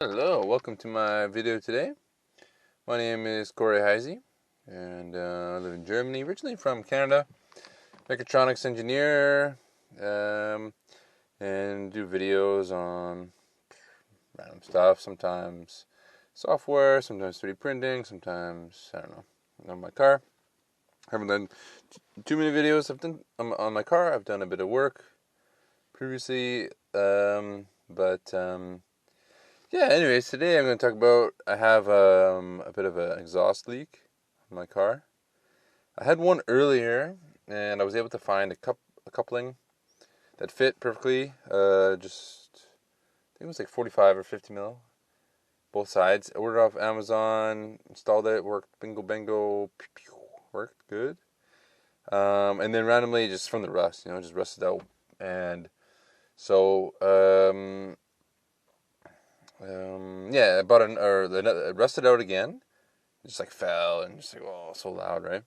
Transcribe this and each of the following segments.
Hello, welcome to my video today. My name is Corey Heisey, and I live in Germany, originally from Canada. Mechatronics engineer, and do videos on random stuff. Sometimes software, sometimes 3D printing, sometimes I don't know, on my car. I haven't done too many videos. I've done on my car. I've done a bit of work previously, but. Yeah, anyways, today I'm going to talk about I have a bit of an exhaust leak in my car. I had one earlier, and I was able to find a coupling that fit perfectly. I think it was like 45 or 50 mil, both sides. I ordered off Amazon, installed it, worked bingo bango, pew, pew, worked good. And then randomly, just from the rust, just rusted out. And so, yeah, I bought it rusted out again. It just like fell and just like, oh, so loud, right?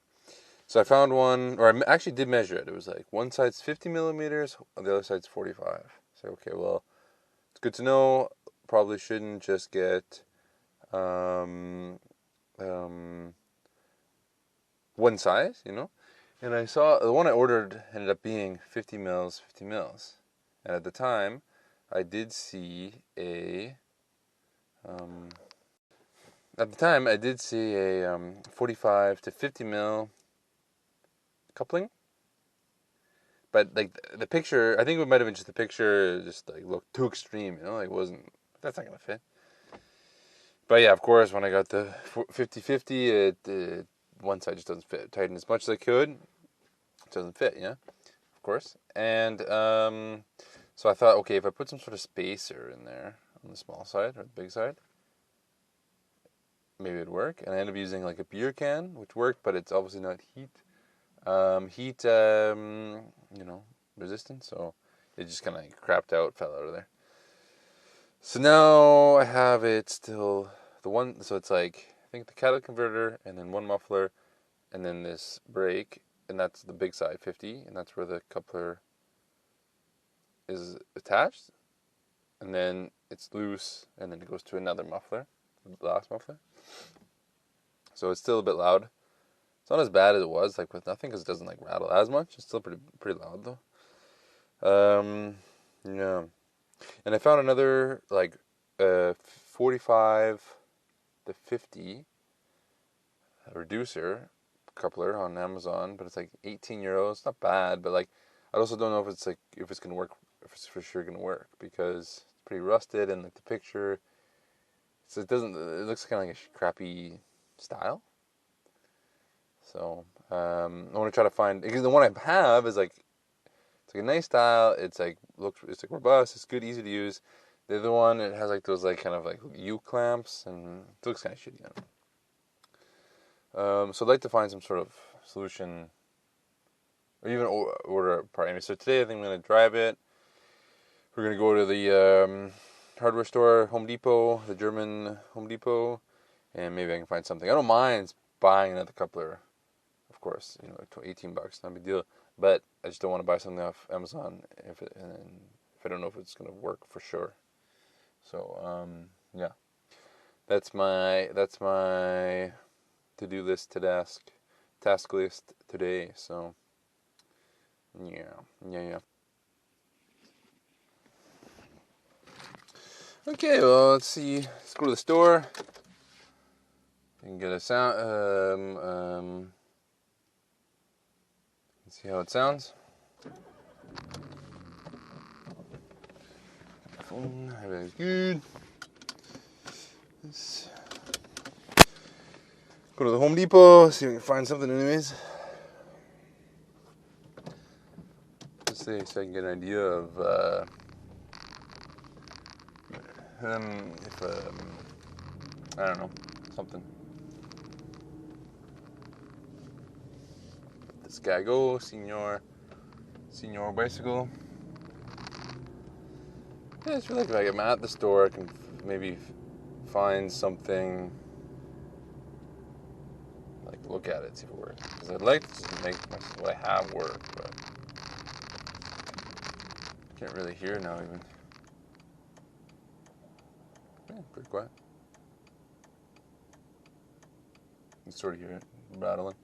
So I found one, or I actually did measure it. It was like one side's 50 millimeters, the other side's 45. So okay, well, it's good to know. Probably shouldn't just get um, um, one size. And I saw the one I ordered ended up being 50 mils, 50 mils. And at the time, I did see a um, a 45 to 50 mil coupling, but like the picture, I think it might have been just the picture, just like looked too extreme, like it wasn't. That's not gonna fit. But yeah, of course, when I got the 50-50, it one side just doesn't fit. Tighten as much as I could, it doesn't fit. Yeah, of course. And so I thought, okay, if I put some sort of spacer in there on the small side or the big side, maybe it'd work. And I ended up using like a beer can, which worked, but it's obviously not heat resistant, so it just kind of like crapped out, fell out of there. So now I have it still the one, so it's like I think the catalytic converter and then one muffler and then this brake, and that's the big side 50, and that's where the coupler is attached, and then it's loose, and then it goes to another muffler, the last muffler. So it's still a bit loud. It's not as bad as it was, like with nothing, because it doesn't like rattle as much. It's still pretty loud though. Yeah. And I found another like 45 to 50 reducer coupler on Amazon, but it's like 18 euros. It's not bad, but like I also don't know if it's gonna work, if it's for sure gonna work, because it's pretty rusted and like the picture, so it looks kind of like a crappy style. So I want to try to find, because the one I have is like it's like a nice style. It's like it's like robust. It's good, easy to use. The other one, it has like those like kind of like U clamps, and it looks kind of shitty. So I'd like to find some sort of solution, or even order a part. Anyway, so today I think I'm gonna drive it. We're gonna go to the hardware store, Home Depot, the German Home Depot, and maybe I can find something. I don't mind buying another coupler, of course. 18 bucks, not a big deal. But I just don't want to buy something off Amazon if I don't know if it's gonna work for sure. So yeah, that's my to-do list to task list today. So yeah. Okay, well, let's see. Let's go to the store. You can get a sound. Let's see how it sounds. Phone, everything's good. Let's go to the Home Depot. See if we can find something, anyways. Let's see, so I can get an idea of if I don't know, something. This guy go, Senor Bicycle. Yeah, I just feel like if I'm at the store, I can maybe find something, like look at it, see if it works. Because I'd like to just make what I have work, but I can't really hear now even. Yeah, pretty quiet. You sort of hear it rattling.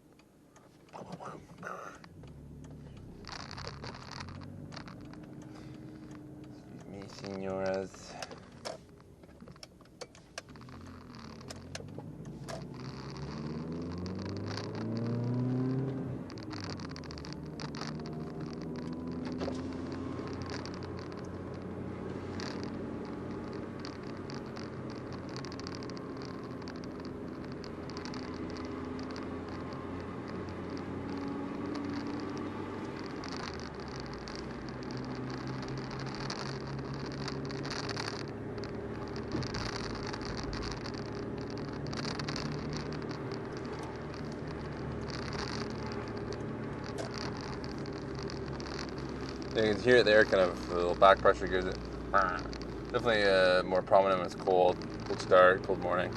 Excuse me, senoras. You can hear it there, kind of a little back pressure gives it. Definitely more prominent when it's cold. Cold start, cold morning.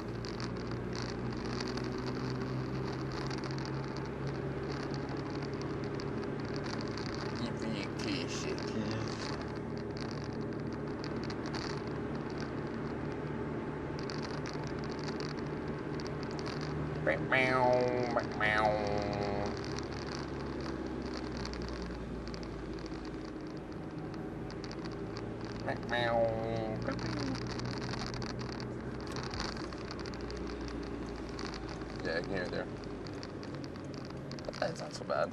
Yeah, I can hear it there. That's not so bad.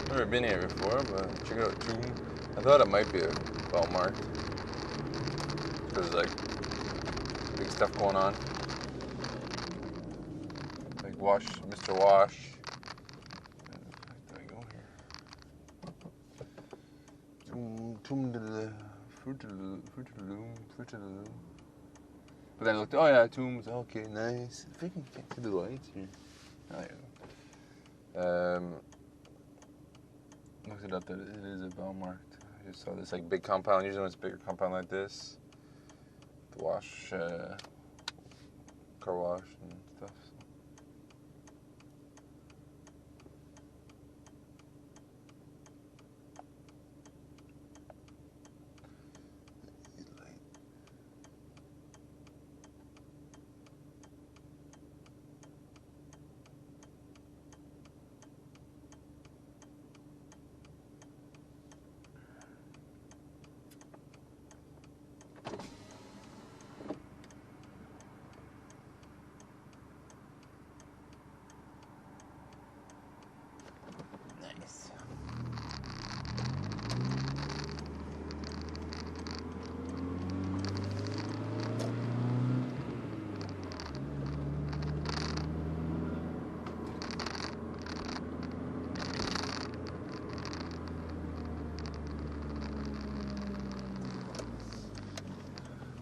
Never been here before, but check out Tomb. I thought it might be a bell mark. Because like big stuff going on. Like Mr. Wash. Where do I go here? Tomb de the Fruit of the Loom. But then I looked, oh yeah, Tombs, okay, nice. I think you can't see the lights here. Oh, there you go. Looked it up that it is a bell marked. I just saw this like big compound. Usually when it's a bigger compound like this, the wash, car wash and stuff. Nice.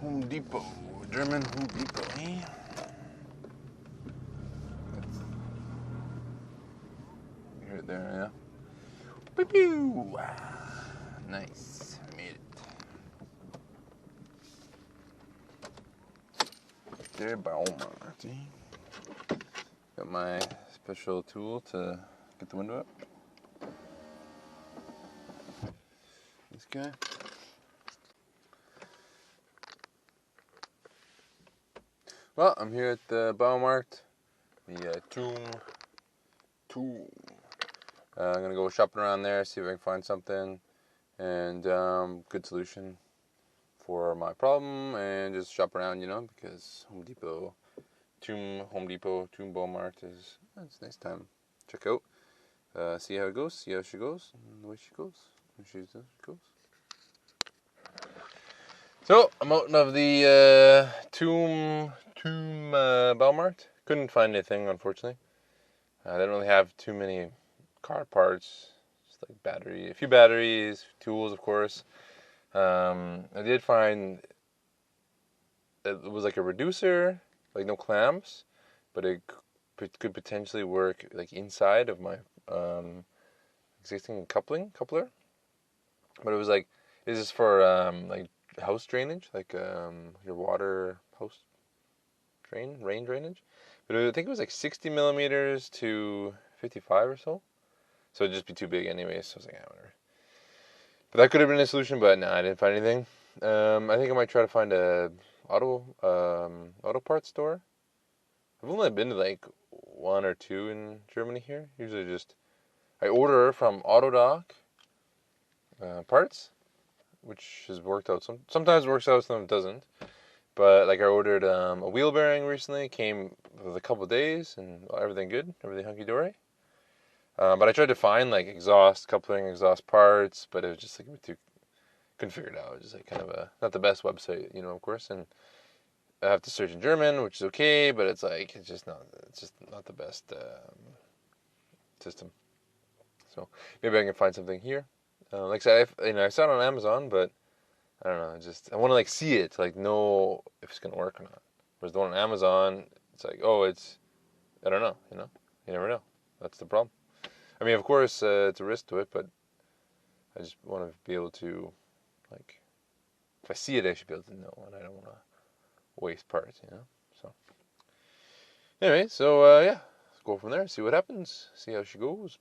Home Depot, German Home Depot, eh? You hear it there, yeah? Pew pew! Nice, made it. There, Baumarkt, eh? Got my special tool to get the window up. This guy. Well, I'm here at the Baumarkt, the Tomb. I'm gonna go shopping around there, see if I can find something, and good solution for my problem and just shop around, because Home Depot, Tomb Walmart is it's a nice time. Check out, see how it goes, see how she goes, and the way she goes, when she goes. So I'm out of the Tomb Walmart. Couldn't find anything, unfortunately. I didn't really have too many car parts, just like a few batteries, tools, of course. I did find it was like a reducer, like no clamps, but it could potentially work like inside of my existing coupler. But it was like, this is for like house drainage, like your water house rain drainage. But I think it was like 60 millimeters to 55 or so. So it'd just be too big anyway. So I was like, whatever. But that could have been a solution, but no, I didn't find anything. I think I might try to find a auto parts store. I've only been to like one or two in Germany here. Usually just I order from Autodoc parts, which has worked out. Sometimes works out, sometimes it doesn't. But like I ordered a wheel bearing recently, came with a couple of days, and everything good, everything hunky dory. But I tried to find like exhaust coupling, exhaust parts, but it was just like couldn't figure it out. It was just like kind of not the best website, of course, and I have to search in German, which is okay, but it's just not the best system. So maybe I can find something here. Like I said, I saw it on Amazon, but I don't know. I want to like see it, to, like know if it's gonna work or not. Whereas the one on Amazon, it's like, oh, I don't know. You never know. That's the problem. I mean, of course, it's a risk to it, but I just want to be able to, like, if I see it, I should be able to know, and I don't want to waste parts, So, anyway, so yeah, let's go from there, see what happens, see how she goes.